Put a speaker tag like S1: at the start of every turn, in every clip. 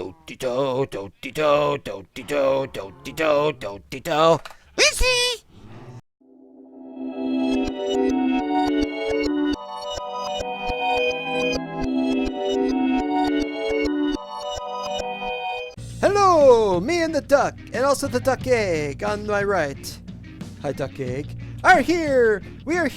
S1: Do-de-do, do-de-do, do-de-do, do-de-do, do-de-do. Wheezy! Hello, me and the duck, and also the duck egg on my right. Hi, duck egg. Are here. We are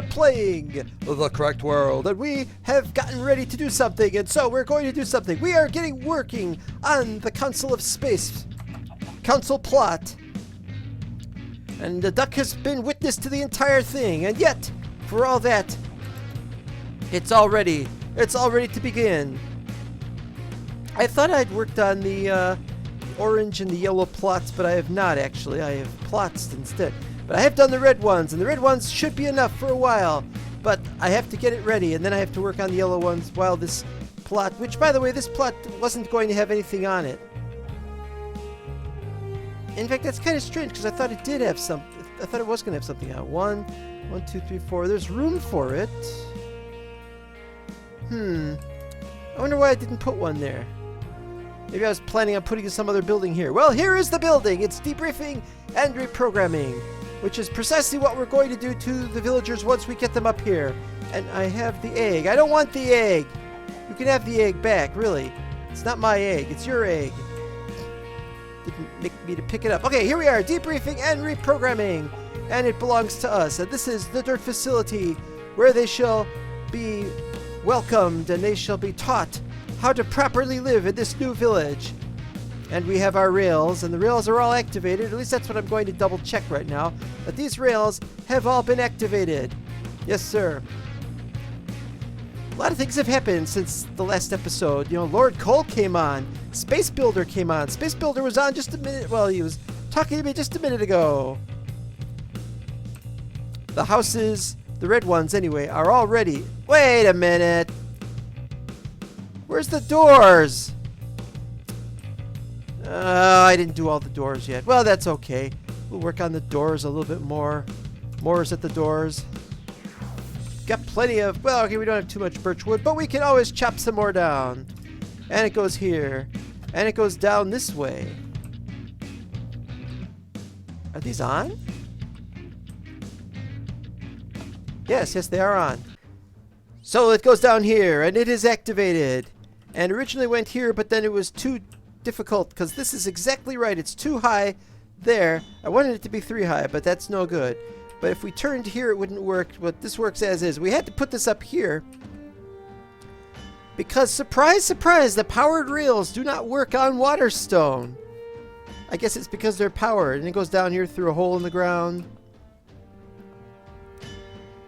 S1: playing the Cracked World, and we have gotten ready to do something, and so we're going to do something. We are working on the Council of Space, Council plot, and the duck has been witness to the entire thing, and yet, for all that, it's all ready to begin. I thought I'd worked on the orange and the yellow plots, but I have not actually. I have plots instead. But I have done the red ones, and the red ones should be enough for a while. But I have to get it ready, and then I have to work on the yellow ones while this plot, which, by the way, this plot wasn't going to have anything on it. In fact, that's kind of strange, because I thought it did have something. I thought it was going to have something on it. 1, 2, 3, 4. There's room for it. I wonder why I didn't put one there. Maybe I was planning on putting some other building here. Well, here is the building. It's debriefing and reprogramming, which is precisely what we're going to do to the villagers once we get them up here. And I have the egg. I don't want the egg. You can have the egg back, really. It's not my egg. It's your egg. Didn't make me to pick it up. Okay, here we are, debriefing and reprogramming. And it belongs to us. And this is the dirt facility where they shall be welcomed and they shall be taught how to properly live in this new village. And we have our rails, and the rails are all activated. At least that's what I'm going to double check right now. That these rails have all been activated. Yes, sir. A lot of things have happened since the last episode. You know, Lord Cole came on. Space Builder came on. Space Builder was on just a minute. Well, he was talking to me just a minute ago. The houses, the red ones anyway, are all ready. Wait a minute. Where's the doors? I didn't do all the doors yet. Well, that's okay. We'll work on the doors a little bit more. More is at the doors. Got plenty of... Well, okay, we don't have too much birch wood, but we can always chop some more down. And it goes here. And it goes down this way. Are these on? Yes, they are on. So it goes down here, and it is activated. And originally went here, but then it was too difficult, because this is exactly right. It's too high there. I wanted it to be 3 high, but that's no good. But if we turned here, it wouldn't work. But this works as is. We had to put this up here because, surprise, surprise, the powered rails do not work on waterstone. I guess it's because they're powered, and it goes down here through a hole in the ground.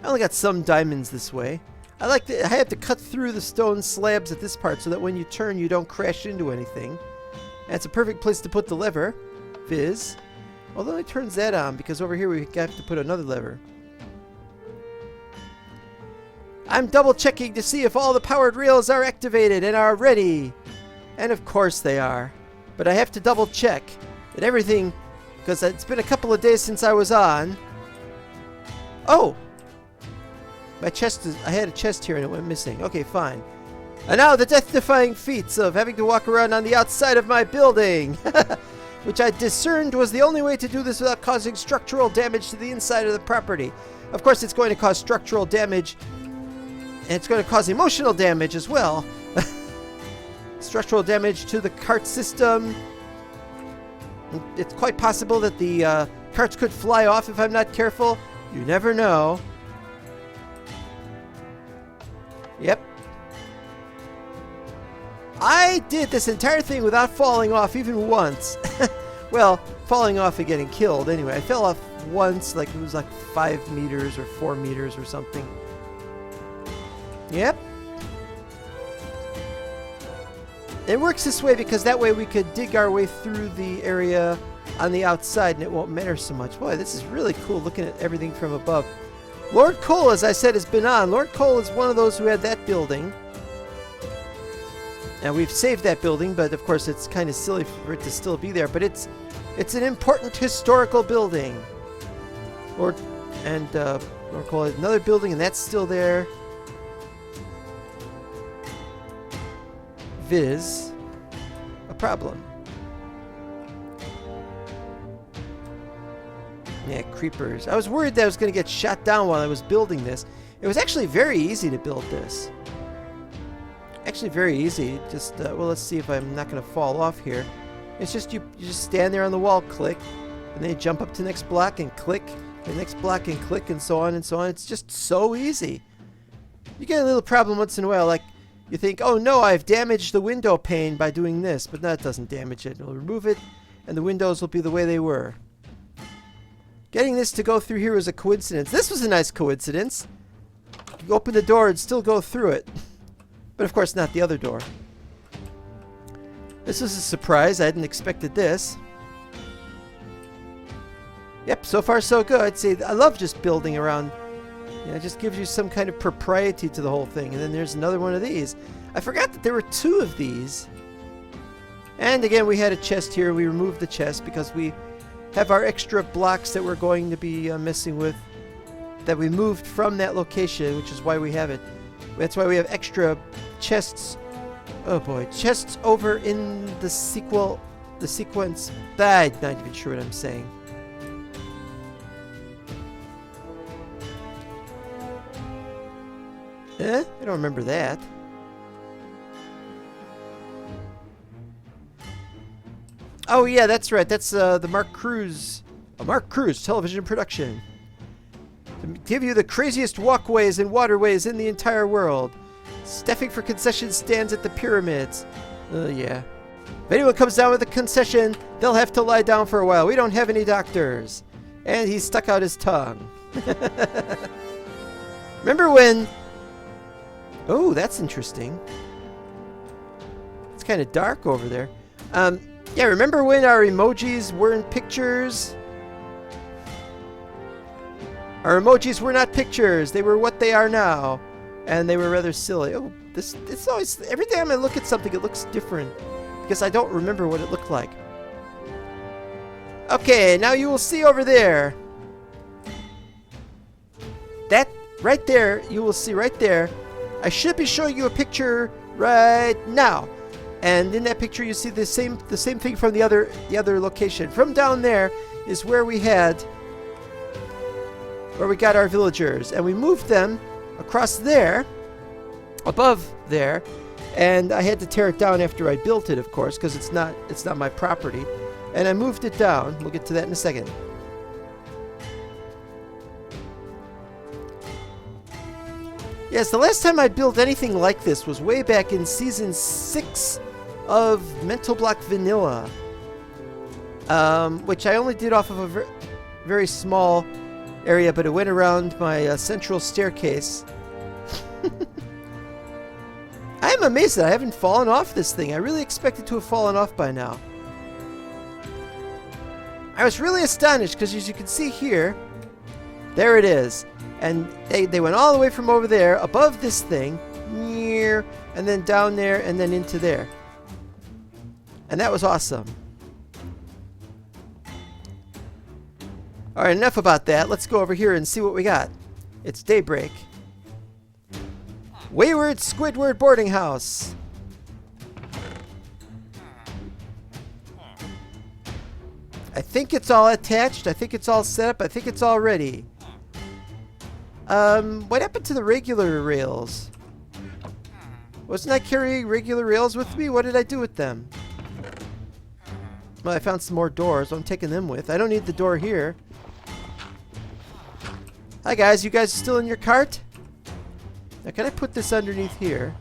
S1: I only got some diamonds this way. I have to cut through the stone slabs at this part so that when you turn, you don't crash into anything. And it's a perfect place to put the lever, Fizz. Although it turns that on, because over here we have to put another lever. I'm double checking to see if all the powered rails are activated and are ready. And of course they are. But I have to double check that everything, because it's been a couple of days since I was on. Oh! My chest is... I had a chest here and it went missing. Okay, fine. And now the death-defying feats of having to walk around on the outside of my building. Which I discerned was the only way to do this without causing structural damage to the inside of the property. Of course, it's going to cause structural damage. And it's going to cause emotional damage as well. Structural damage to the cart system. It's quite possible that the carts could fly off if I'm not careful. You never know. Yep. I did this entire thing without falling off even once. Well, falling off and getting killed anyway. I fell off once, like it was like 5 meters or 4 meters or something. Yep. It works this way because that way we could dig our way through the area on the outside and it won't matter so much. Boy, this is really cool looking at everything from above. Lord Cole, as I said, has been on. Lord Cole is one of those who had that building. And we've saved that building, but of course it's kind of silly for it to still be there. But it's an important historical building. Lord Cole has another building, and that's still there. Viz. a problem. Yeah, creepers. I was worried that I was going to get shot down while I was building this. It was actually very easy to build this. Actually very easy. Just, well, let's see if I'm not going to fall off here. It's just you just stand there on the wall, click, and then you jump up to the next block and click, the next block and click, and so on and so on. It's just so easy. You get a little problem once in a while, like you think, oh no, I've damaged the window pane by doing this, but that doesn't damage it. It'll remove it, and the windows will be the way they were. Getting this to go through here was a coincidence. This was a nice coincidence. You open the door and still go through it. But of course not the other door. This was a surprise. I hadn't expected this. Yep, so far so good. See, I love just building around. You know, it just gives you some kind of propriety to the whole thing. And then there's another one of these. I forgot that there were 2 of these. And again, we had a chest here. We removed the chest because we have our extra blocks that we're going to be messing with, that we moved from that location, which is why we have it. That's why we have extra chests. Oh boy, chests over in the sequence. I'm not even sure what I'm saying. I don't remember that. Oh yeah, that's right. That's the Mark Cruz television production. To give you the craziest walkways and waterways in the entire world. Staffing for concession stands at the pyramids. Yeah. If anyone comes down with a concession, they'll have to lie down for a while. We don't have any doctors. And he stuck out his tongue. Remember when... Oh, that's interesting. It's kind of dark over there. Yeah, remember when our emojis weren't pictures? Our emojis were not pictures. They were what they are now. And they were rather silly. Oh, it's always... Every time I look at something, it looks different. Because I don't remember what it looked like. Okay, now you will see over there. That right there, you will see right there. I should be showing you a picture right now. And in that picture, you see the same thing from the other location. From down there is where we got our villagers, and we moved them across there, above there, and I had to tear it down after I built it, of course, because it's not my property, and I moved it down. We'll get to that in a second. Yes, the last time I built anything like this was way back in Season 6 of Mental Block Vanilla, which I only did off of a very small area, but it went around my central staircase. I am amazed that I haven't fallen off this thing. I really expected to have fallen off by now. I was really astonished because, as you can see here, there it is. And they went all the way from over there, above this thing, and then down there, and then into there. And that was awesome. Alright, enough about that. Let's go over here and see what we got. It's daybreak. Wayward Squidward Boarding House. I think it's all attached. I think it's all set up. I think it's all ready. What happened to the regular rails? Wasn't I carrying regular rails with me? What did I do with them? Well, I found some more doors, so I'm taking them with. I don't need the door here. Hi guys, you guys still in your cart? Now can I put this underneath here?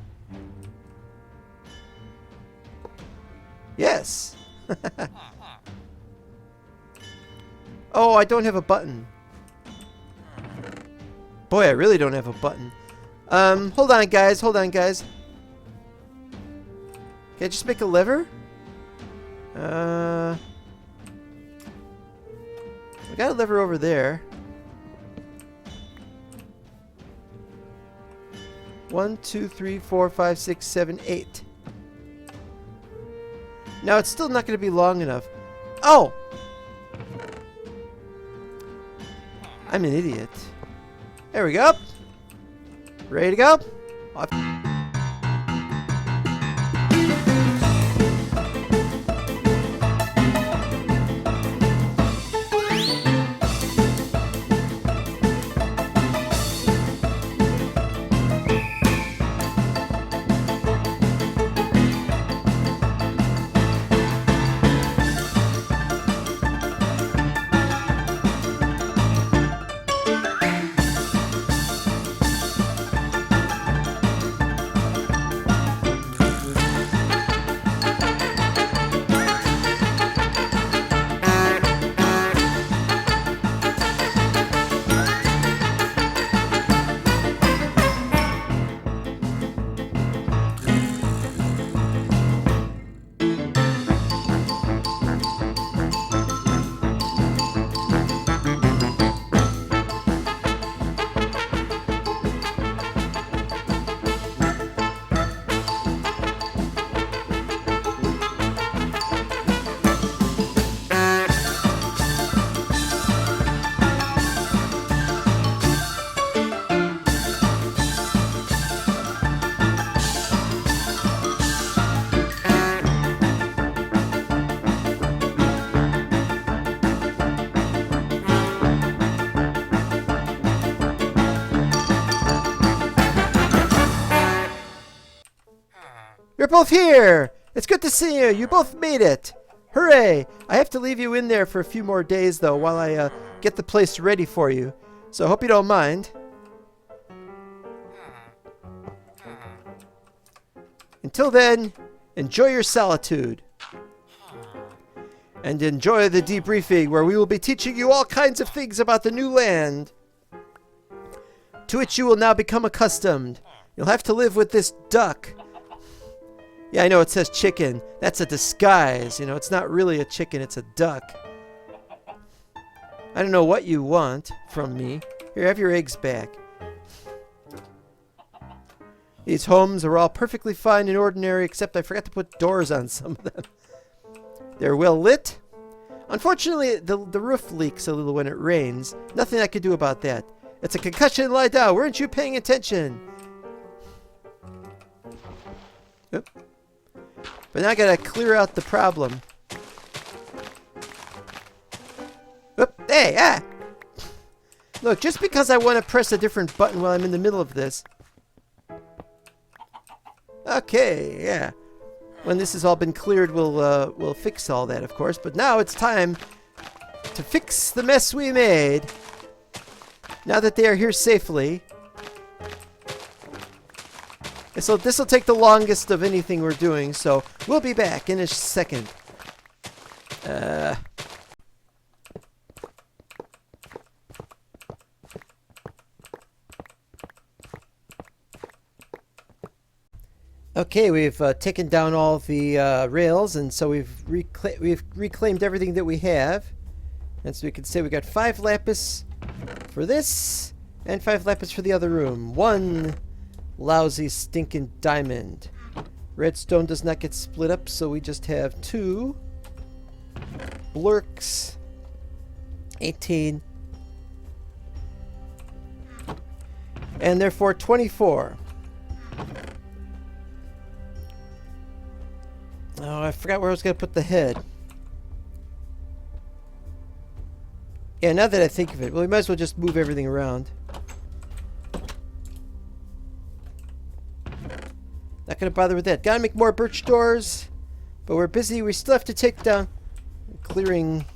S1: Yes! Oh, I don't have a button. Boy, I really don't have a button. Hold on guys, hold on guys. Can I just make a lever? I got a lever over there. 1, 2, 3, 4, 5, 6, 7, 8. Now it's still not going to be long enough. Oh! I'm an idiot. There we go. Ready to go? Off. both here! It's good to see you! You both made it! Hooray! I have to leave you in there for a few more days, though, while I get the place ready for you. So I hope you don't mind. Until then, enjoy your solitude. And enjoy the debriefing, where we will be teaching you all kinds of things about the new land, to which you will now become accustomed. You'll have to live with this duck. Yeah, I know it says chicken. That's a disguise. You know, it's not really a chicken, it's a duck. I don't know what you want from me. Here, have your eggs back. These homes are all perfectly fine and ordinary, except I forgot to put doors on some of them. They're well lit. Unfortunately, the roof leaks a little when it rains. Nothing I could do about that. It's a concussion, lie down. Weren't you paying attention? Oop. But now I gotta clear out the problem. Oop. Hey, ah! Look, just because I want to press a different button while I'm in the middle of this. Okay, yeah. When this has all been cleared, we'll fix all that, of course. But now it's time to fix the mess we made. Now that they are here safely. So this will take the longest of anything we're doing, so we'll be back in a second. Okay, we've taken down all the rails, and so we've reclaimed everything that we have. And so we can say we got 5 lapis for this, and 5 lapis for the other room. 1 lousy stinking diamond. Redstone does not get split up, so we just have 2 blurks. 18. And therefore 24. Oh, I forgot where I was going to put the head. Yeah, now that I think of it, well, we might as well just move everything around. Not going to bother with that. Gotta make more birch doors. But we're busy. We still have to take down... Clearing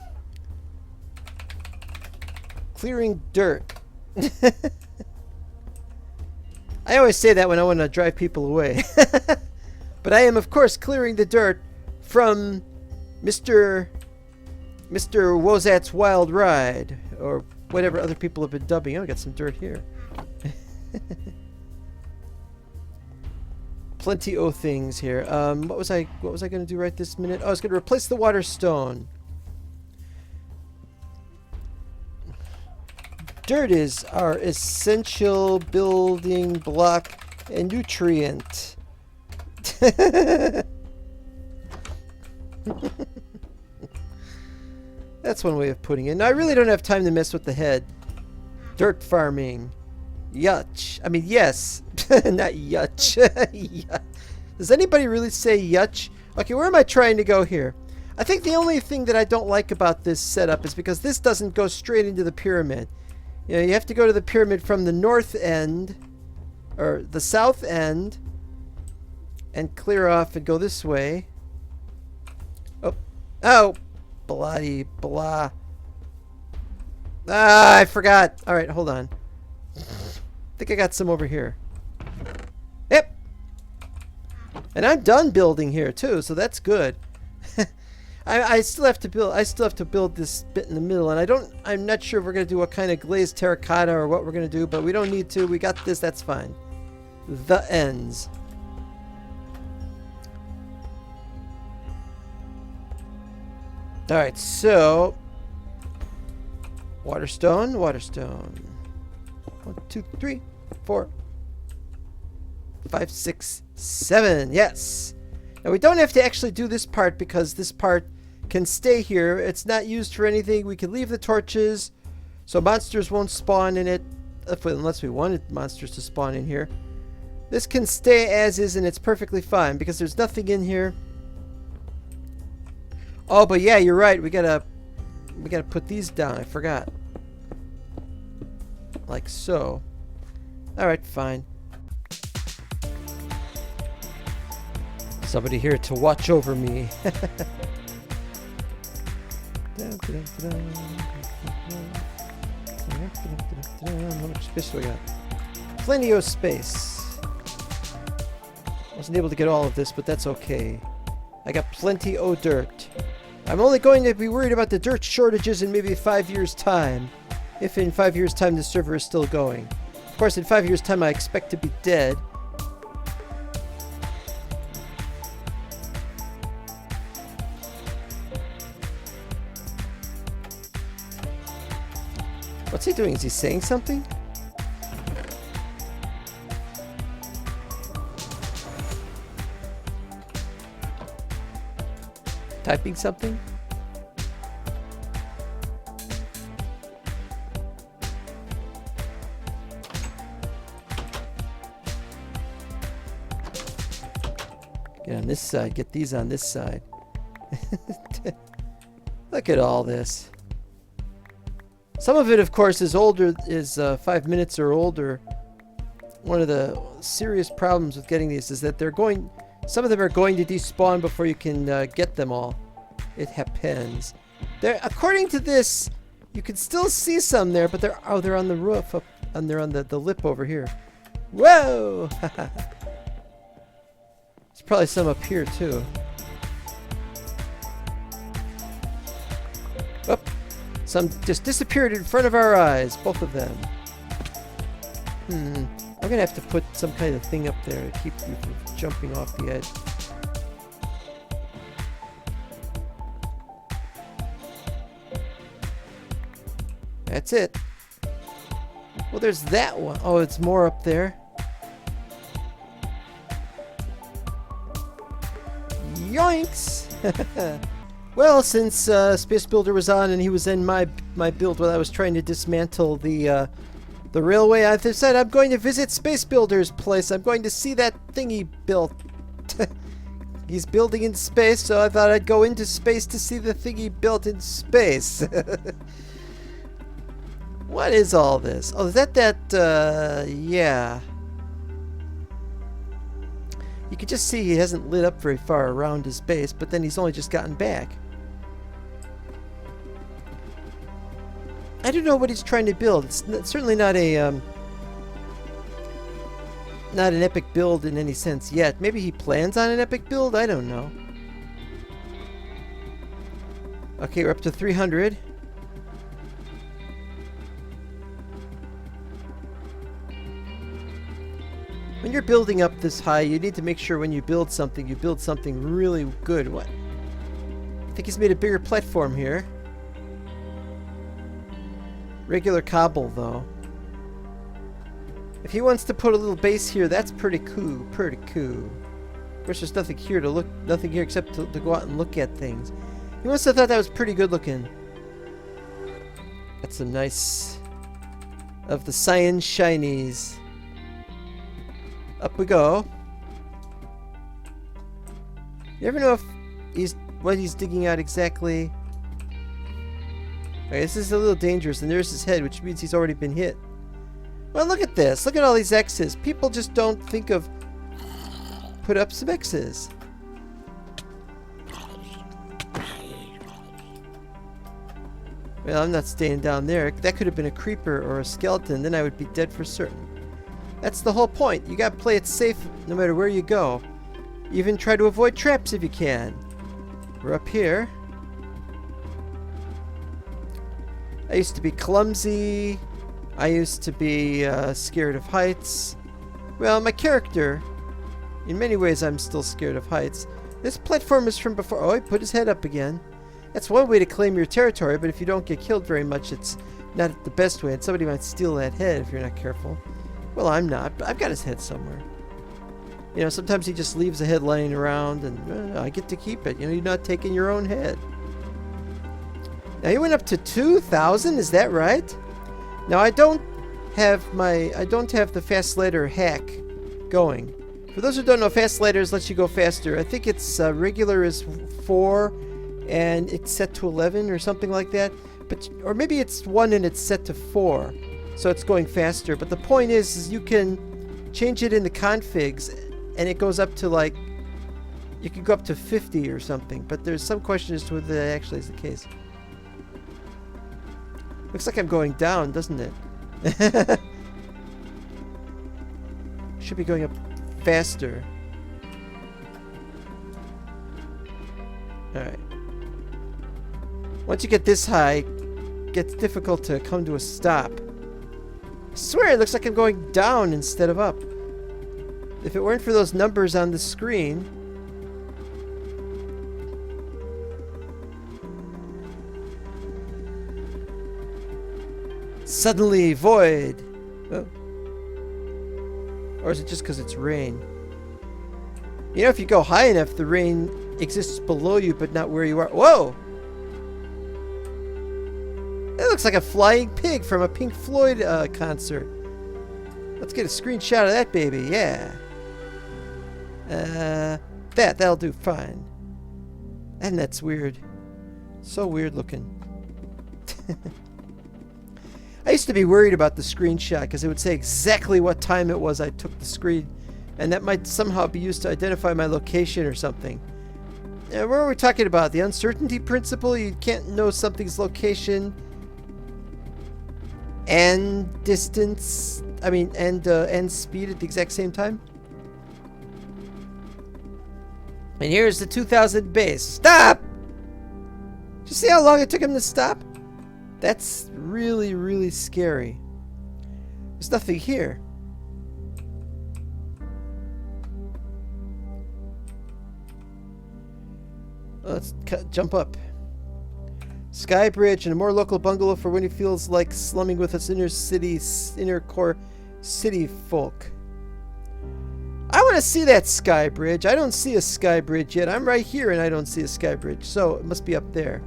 S1: dirt. I always say that when I want to drive people away. But I am, of course, clearing the dirt from Mr. Wozat's Wild Ride, or whatever other people have been dubbing. Oh, I got some dirt here. Plenty of things here. What was I going to do right this minute? Oh, I was going to replace the water stone. Dirt is our essential building block and nutrient. That's one way of putting it. Now, I really don't have time to mess with the head. Dirt farming. Yutch. I mean, yes. Not yutch. Does anybody really say yutch? Okay, where am I trying to go here? I think the only thing that I don't like about this setup is because this doesn't go straight into the pyramid. You know, you have to go to the pyramid from the north end, or the south end, and clear off and go this way. Oh, bloody blah. Ah, I forgot. All right, hold on. I think I got some over here. Yep. And I'm done building here too, so that's good. I still have to build. I still have to build this bit in the middle, and I'm not sure if we're gonna do a kind of glazed terracotta or what we're gonna do, but we don't need to. We got this. That's fine. The ends. All right, so waterstone. 1, 2, 3, 4, 5, 6, 7. Yes. Now we don't have to actually do this part because this part can stay here. It's not used for anything. We can leave the torches so monsters won't spawn in it, unless we wanted monsters to spawn in here. This can stay as is, and it's perfectly fine because there's nothing in here. Oh, but yeah, you're right. We gotta put these down. I forgot. Like so. All right, fine. Somebody here to watch over me. How much space do I got? Plenty of space. Wasn't able to get all of this, but that's okay. I got plenty of dirt. I'm only going to be worried about the dirt shortages in maybe 5 years' time. If in 5 years' time the server is still going. Of course, in 5 years' time I expect to be dead. What's he doing? Is he saying something? Typing something? Get on this side. Get these on this side. Look at all this. Some of it, of course, is older, is 5 minutes or older. One of the serious problems with getting these is that some of them are going to despawn before you can get them all. It happens. According to this, you can still see some there, but they're on the roof, and they're on the lip over here. Whoa! There's probably some up here too. Oh. Some just disappeared in front of our eyes, both of them. I'm gonna have to put some kind of thing up there to keep you from jumping off the edge. That's it. Well, there's that one. Oh, it's more up there. Yoinks! Well, since Space Builder was on and he was in my build while I was trying to dismantle the railway, I decided I'm going to visit Space Builder's place. I'm going to see that thing he built. He's building in space, so I thought I'd go into space to see the thing he built in space. What is all this? Oh, is that, yeah. You can just see he hasn't lit up very far around his base, but then he's only just gotten back. I don't know what he's trying to build. It's certainly not an epic build in any sense yet. Maybe he plans on an epic build? I don't know. Okay, we're up to 300. When you're building up this high, you need to make sure when you build something really good. What? I think he's made a bigger platform here. Regular cobble, though. If he wants to put a little base here, that's pretty cool. Pretty cool. Of course, there's nothing here except to go out and look at things. He must have thought that was pretty good looking. That's some nice of the cyan shinies. Up we go. You ever know if what he's digging out exactly? Okay, this is a little dangerous, and there's his head, which means he's already been hit. Well, look at this. Look at all these X's. People just don't think of put up some X's. Well, I'm not staying down there. That could have been a creeper or a skeleton. Then I would be dead for certain. That's the whole point. You gotta play it safe no matter where you go. Even try to avoid traps if you can. We're up here. I used to be clumsy. I used to be scared of heights. Well, my character, in many ways, I'm still scared of heights. This platform is from before. Oh, he put his head up again. That's one way to claim your territory, but if you don't get killed very much, it's not the best way, and somebody might steal that head if you're not careful. Well, I'm not, but I've got his head somewhere. You know, sometimes he just leaves the head laying around, and I get to keep it. You know, you're not taking your own head. Now, he went up to 2,000, is that right? Now, I don't have the fast ladder hack going. For those who don't know, fast ladders lets you go faster. I think it's regular is 4, and it's set to 11 or something like that. Or maybe it's 1 and it's set to 4, so it's going faster. But the point is you can change it in the configs, and it goes up to like you could go up to 50 or something, but there's some question as to whether that actually is the case. Looks like I'm going down, doesn't it? Should be going up faster. Alright. Once you get this high, it gets difficult to come to a stop. I swear it looks like I'm going down instead of up. If it weren't for those numbers on the screen... Suddenly void. Oh. Or is it just because it's rain? You know, if you go high enough, the rain exists below you, but not where you are. Whoa! It looks like a flying pig from a Pink Floyd concert. Let's get a screenshot of that baby. Yeah. That'll do fine. And that's weird. So weird looking. I used to be worried about the screenshot because it would say exactly what time it was I took the screen, and that might somehow be used to identify my location or something. What are we talking about? The uncertainty principle? You can't know something's location and distance, and speed at the exact same time? And here's the 2000 base. Stop! Did you see how long it took him to stop? That's really, really scary. There's nothing here. Let's jump up. Sky bridge and a more local bungalow for when he feels like slumming with us inner core city folk. I want to see that sky bridge. I don't see a sky bridge yet. I'm right here and I don't see a sky bridge, so it must be up there.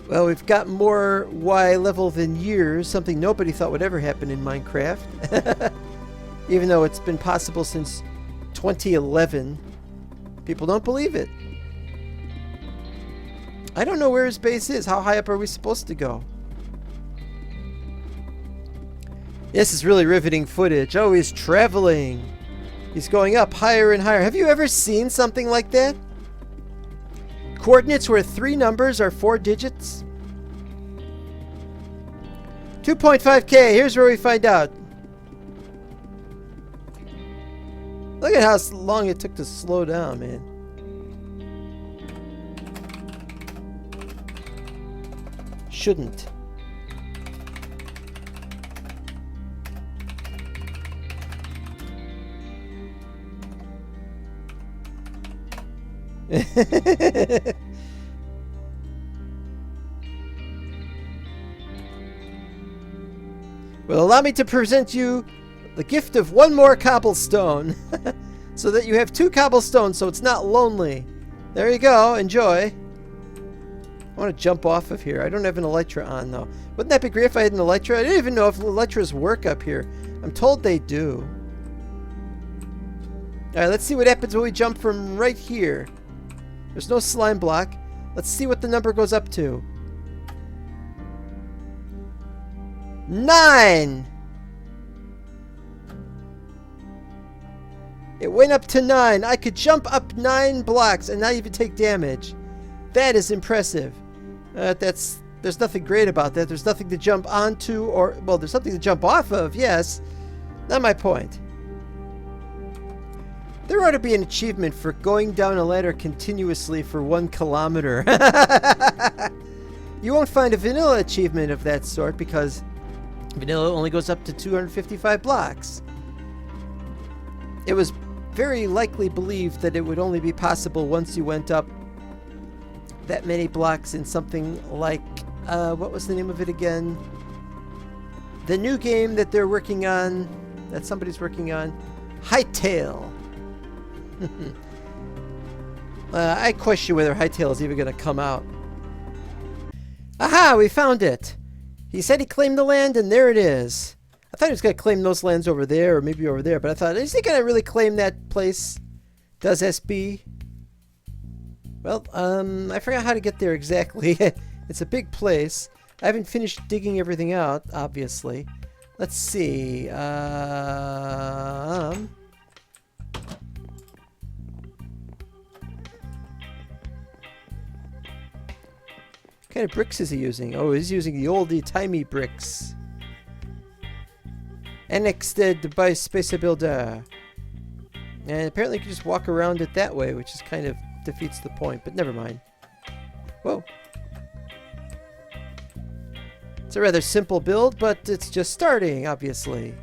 S1: Well, we've got more Y level than years, something nobody thought would ever happen in Minecraft. Even though it's been possible since 2011. People don't believe it. I don't know where his base is. How high up are we supposed to go? This is really riveting footage. Oh, he's traveling. He's going up higher and higher. Have you ever seen something like that? Coordinates where 3 numbers are 4 digits? 2.5k. Here's where we find out. Look at how long it took to slow down, man. Shouldn't. Well, allow me to present you the gift of 1 more cobblestone. So that you have 2 cobblestones so it's not lonely. There you go. Enjoy. I want to jump off of here. I don't have an elytra on, though. Wouldn't that be great if I had an elytra? I didn't even know if elytras work up here. I'm told they do. Alright, let's see what happens when we jump from right here. There's no slime block. Let's see what the number goes up to. 9! It went up to 9. I could jump up 9 blocks and not even take damage. That is impressive. There's nothing great about that. There's nothing to jump onto or... Well, there's something to jump off of, yes. Not my point. There ought to be an achievement for going down a ladder continuously for 1 kilometer. You won't find a vanilla achievement of that sort because vanilla only goes up to 255 blocks. It was very likely believed that it would only be possible once you went up that many blocks in something like, what was the name of it again? The new game that they're working on, that somebody's working on, Hytale. I question whether Hytale is even going to come out. Aha, we found it. He said he claimed the land, and there it is. I thought he was going to claim those lands over there, or maybe over there, but I thought, is he going to really claim that place? Does SB? Well, I forgot how to get there exactly. It's a big place. I haven't finished digging everything out, obviously. Let's see. What kind of bricks is he using? Oh, he's using the oldie-timey bricks. Annexed by Space Builder. And apparently you can just walk around it that way, which is kind of defeats the point, but never mind. Whoa. It's a rather simple build, but it's just starting, obviously.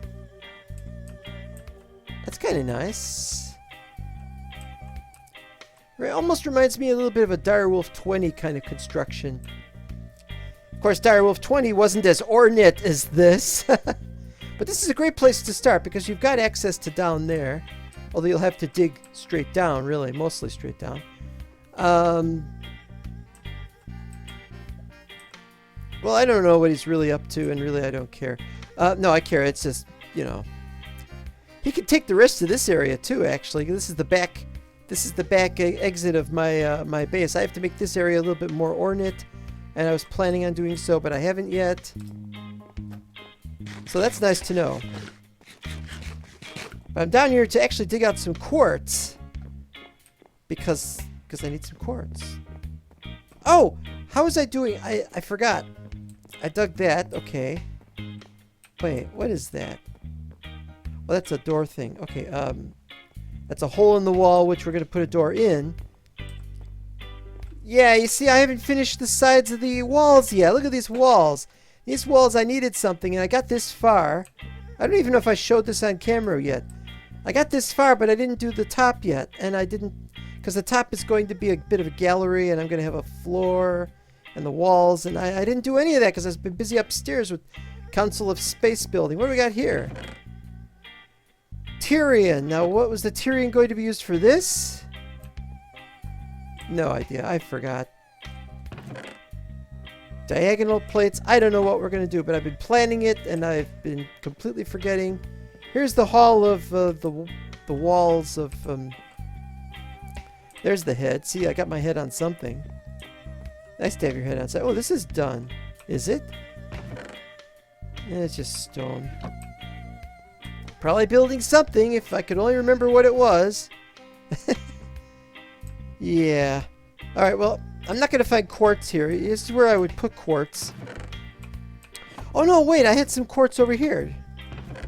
S1: That's kind of nice. It almost reminds me a little bit of a Direwolf 20 kind of construction. Of course, Direwolf 20 wasn't as ornate as this. But this is a great place to start because you've got access to down there. Although you'll have to dig straight down, really. Mostly straight down. Well, I don't know what he's really up to, and really I don't care. No, I care. It's just, you know. He could take the rest of this area, too, actually. This is the back... This is the back exit of my my base. I have to make this area a little bit more ornate, and I was planning on doing so, but I haven't yet. So that's nice to know. But I'm down here to actually dig out some quartz because I need some quartz. Oh, how was I doing? I forgot. I dug that. Okay. Wait, what is that? Well, that's a door thing. Okay. That's a hole in the wall, which we're going to put a door in. Yeah, you see, I haven't finished the sides of the walls yet. Look at these walls. These walls, I needed something, and I got this far. I don't even know if I showed this on camera yet. I got this far, but I didn't do the top yet. And I didn't, because the top is going to be a bit of a gallery, and I'm going to have a floor and the walls. And I didn't do any of that because I've been busy upstairs with Council of Space building. What do we got here? Tyrion. Now, what was the Tyrion going to be used for this? No idea. I forgot. Diagonal plates. I don't know what we're going to do, but I've been planning it, and I've been completely forgetting. Here's the hall of the walls of... There's the head. See, I got my head on something. Nice to have your head on something. Oh, this is done. Is it? Yeah, it's just stone. Probably building something, if I could only remember what it was. Yeah. Alright, well, I'm not going to find quartz here. This is where I would put quartz. Oh, no, wait, I had some quartz over here.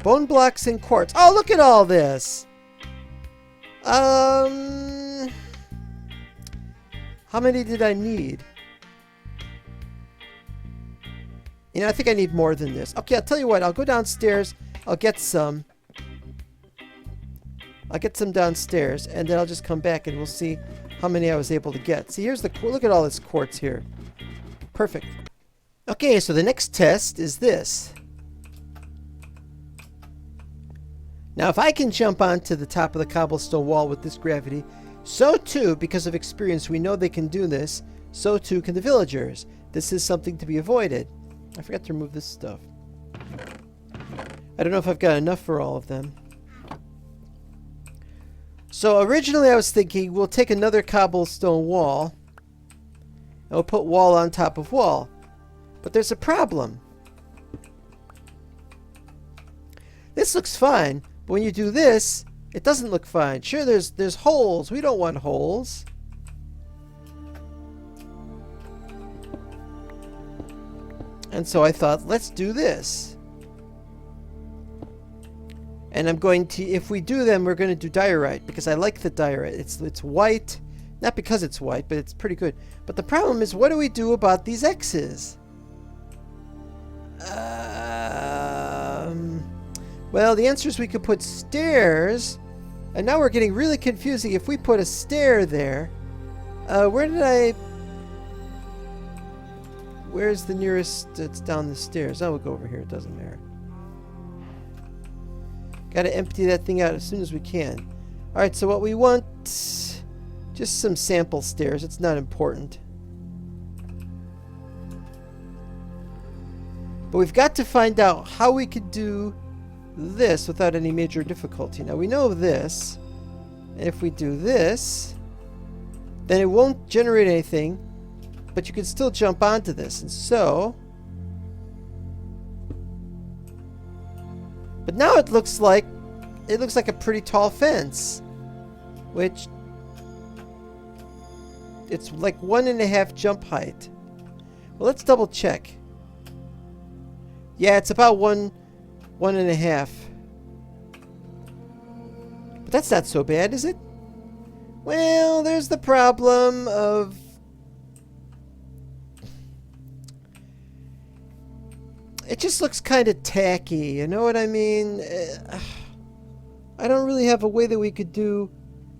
S1: Bone blocks and quartz. Oh, look at all this! How many did I need? You know, I think I need more than this. Okay, I'll tell you what. I'll go downstairs. I'll get some. I'll get some downstairs, and then I'll just come back and we'll see how many I was able to get. See, here's the... Look at all this quartz here. Perfect. Okay, so the next test is this. Now, if I can jump onto the top of the cobblestone wall with this gravity, so too, because of experience, we know they can do this, so too can the villagers. This is something to be avoided. I forgot to remove this stuff. I don't know if I've got enough for all of them. So originally I was thinking we'll take another cobblestone wall and we'll put wall on top of wall. But there's a problem. This looks fine, but when you do this, it doesn't look fine. Sure, there's holes. We don't want holes. And so I thought, let's do this. And I'm going to, if we do them, we're going to do diorite, because I like the diorite. It's white, not because it's white, but it's pretty good. But the problem is, what do we do about these X's? Well, the answer is we could put stairs, and now we're getting really confusing. If we put a stair there, where's the nearest? It's down the stairs. I will go over here. It doesn't matter. Got to empty that thing out as soon as we can. Alright, so what we want... Just some sample stairs. It's not important. But we've got to find out how we could do this without any major difficulty. Now, we know this. And if we do this, then it won't generate anything. But you can still jump onto this. And so... But now it looks like a pretty tall fence, which it's like 1.5 jump height. Well, let's double check. Yeah, it's about 1.5. But that's not so bad, is it? Well, there's the problem of it just looks kind of tacky, you know what I mean? I don't really have a way that we could do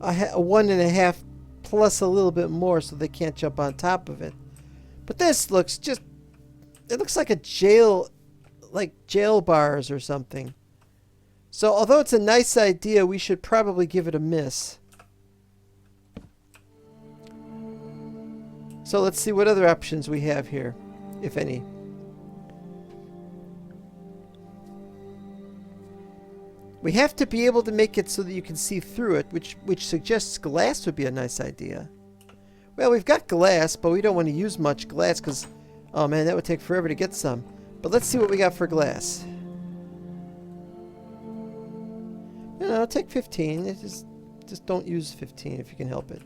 S1: a 1.5 plus a little bit more so they can't jump on top of it. But this looks just, it looks like a jail, like jail bars or something. So although it's a nice idea, we should probably give it a miss. So let's see what other options we have here, if any. We have to be able to make it so that you can see through it, which suggests glass would be a nice idea. Well, we've got glass, but we don't want to use much glass because, oh man, that would take forever to get some. But let's see what we got for glass. No, take 15. Just don't use 15 if you can help it.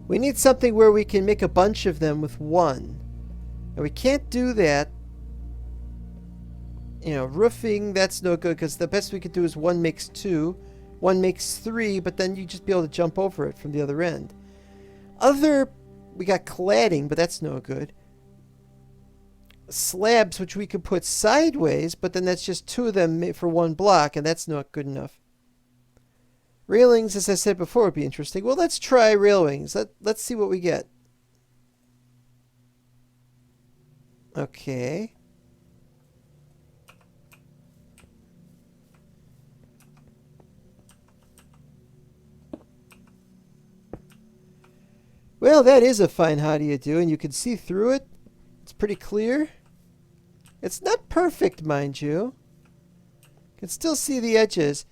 S1: We need something where we can make a bunch of them with one. And we can't do that. You know, roofing, that's no good because the best we could do is 1 makes 2. 1 makes 3, but then you just be able to jump over it from the other end. We got cladding, but that's no good. Slabs, which we could put sideways, but then that's just 2 of them for 1 block, and that's not good enough. Railings, as I said before, would be interesting. Well, let's try railings. Let's see what we get. Okay. Well, that is a fine how do you do, and you can see through it. It's pretty clear. It's not perfect, mind you. You can still see the edges.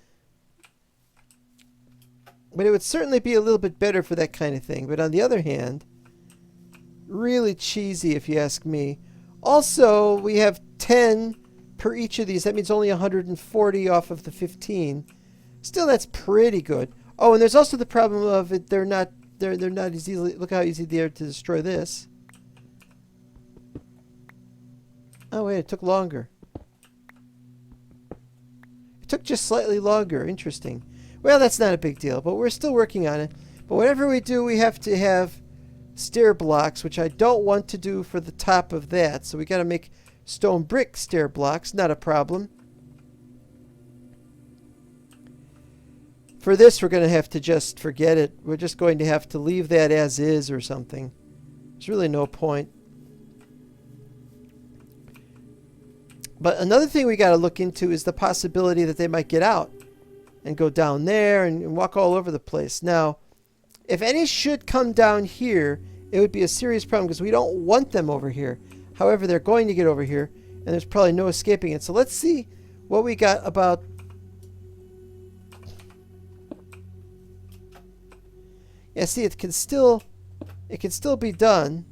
S1: But it would certainly be a little bit better for that kind of thing. But on the other hand, really cheesy if you ask me. Also, we have 10 per each of these. That means only 140 off of the 15. Still, that's pretty good. Oh, and there's also the problem of it. They're not as easily. Look how easy they are to destroy this. Oh wait, it took longer. It took just slightly longer. Interesting. Well, that's not a big deal, but we're still working on it. But whatever we do, we have to have stair blocks, which I don't want to do for the top of that. So we got to make stone brick stair blocks. Not a problem. For this, we're going to have to just forget it. We're just going to have to leave that as is or something. There's really no point. But another thing we got to look into is the possibility that they might get out and go down there and walk all over the place. Now, if any should come down here, it would be a serious problem because we don't want them over here. However, they're going to get over here, and there's probably no escaping it. So let's see what we got about... Yeah, see, it can still be done.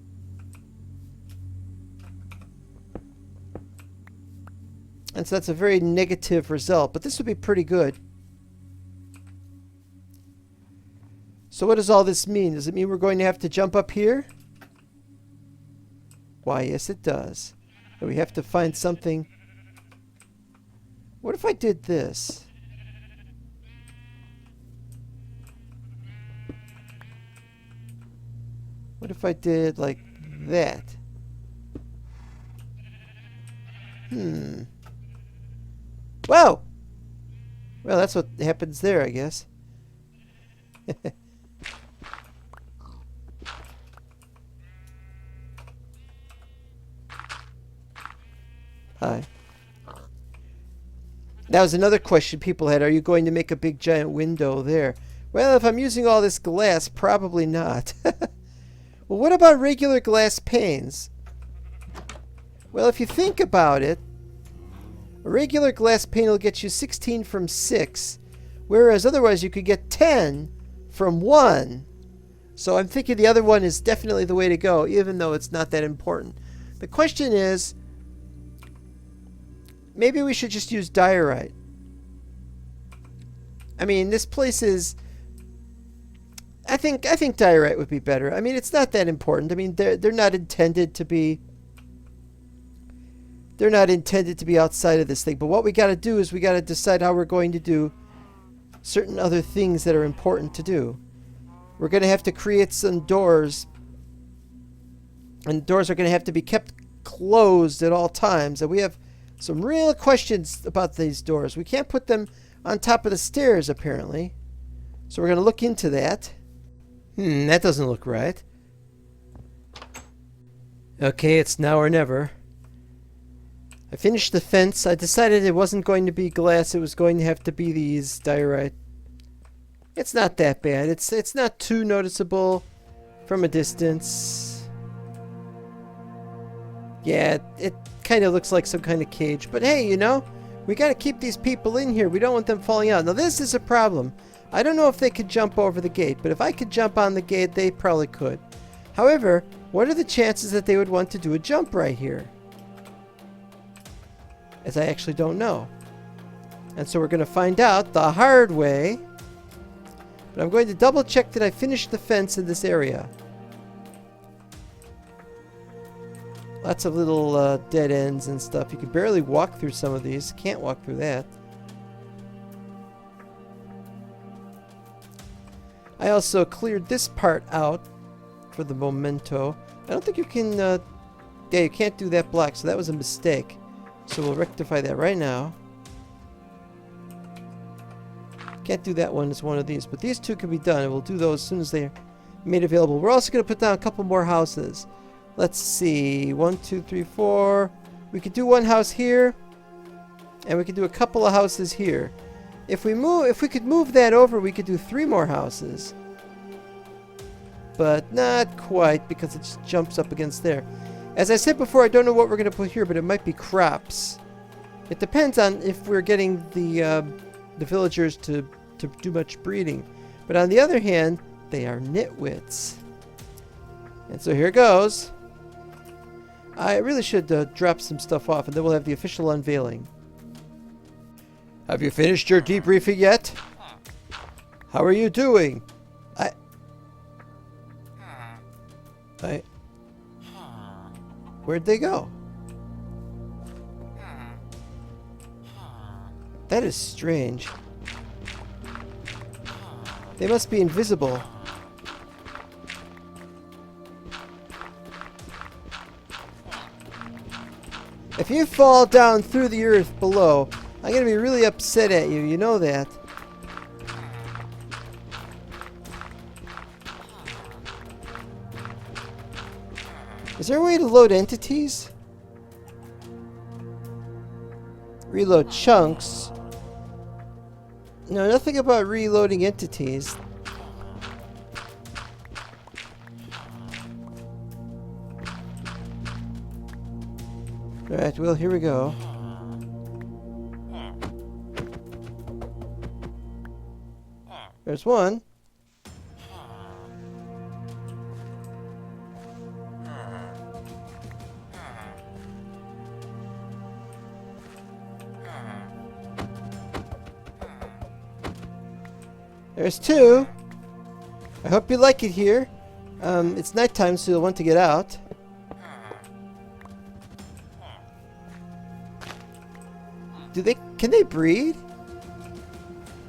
S1: And so that's a very negative result, but this would be pretty good. So what does all this mean? Does it mean we're going to have to jump up here? Why, yes it does. And we have to find something. What if I did this? What if I did like that? Wow! Well, that's what happens there, I guess. Hi. That was another question people had. Are you going to make a big giant window there? Well, if I'm using all this glass, probably not. Well, what about regular glass panes? Well, if you think about it, a regular glass pane will get you 16 from 6, whereas otherwise you could get 10 from one. So I'm thinking the other one is definitely the way to go, even though it's not that important. The question is, maybe we should just use diorite. I mean, this place is... I think diorite would be better. I mean, it's not that important. I mean, they're not intended to be... They're not intended to be outside of this thing. But what we got to do is we got to decide how we're going to do certain other things that are important to do. We're going to have to create some doors. And doors are going to have to be kept closed at all times. And we have some real questions about these doors. We can't put them on top of the stairs, apparently. So we're going to look into that. That doesn't look right. Okay, it's now or never. I finished the fence. I decided it wasn't going to be glass. It was going to have to be these diorite. It's not that bad. It's not too noticeable from a distance. Yeah, it kind of looks like some kind of cage. But hey, you know, we got to keep these people in here. We don't want them falling out. Now, this is a problem. I don't know if they could jump over the gate, but if I could jump on the gate, they probably could. However, what are the chances that they would want to do a jump right here? As I actually don't know. And so we're going to find out the hard way. But I'm going to double check that I finished the fence in this area. Lots of little dead ends and stuff. You can barely walk through some of these. Can't walk through that. I also cleared this part out for the memento. I don't think you can... yeah, you can't do that block, so that was a mistake. So we'll rectify that right now. Can't do that one as one of these, but these two can be done, and we'll do those as soon as they're made available. We're also going to put down a couple more houses. Let's see. 1, 2, 3, 4. We could do one house here, and we could do a couple of houses here. If we could move that over, we could do 3 more houses. But not quite, because it just jumps up against there. As I said before, I don't know what we're going to put here, but it might be crops. It depends on if we're getting the villagers to do much breeding. But on the other hand, they are nitwits. And so here goes. I really should drop some stuff off, and then we'll have the official unveiling. Have you finished your debriefing yet? How are you doing? Where'd they go? That is strange. They must be invisible. If you fall down through the earth below, I'm gonna be really upset at you. You know that. Is there a way to load entities? Reload chunks. No, nothing about reloading entities. Alright, well, here we go. There's one. There's 2. I hope you like it here. It's nighttime, so you'll want to get out. Can they breed?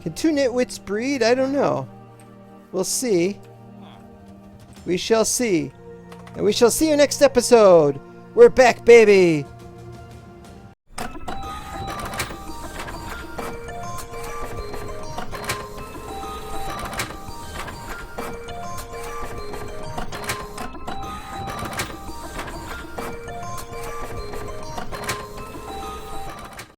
S1: Can 2 nitwits breed? I don't know. We'll see. We shall see. And we shall see you next episode. We're back, baby!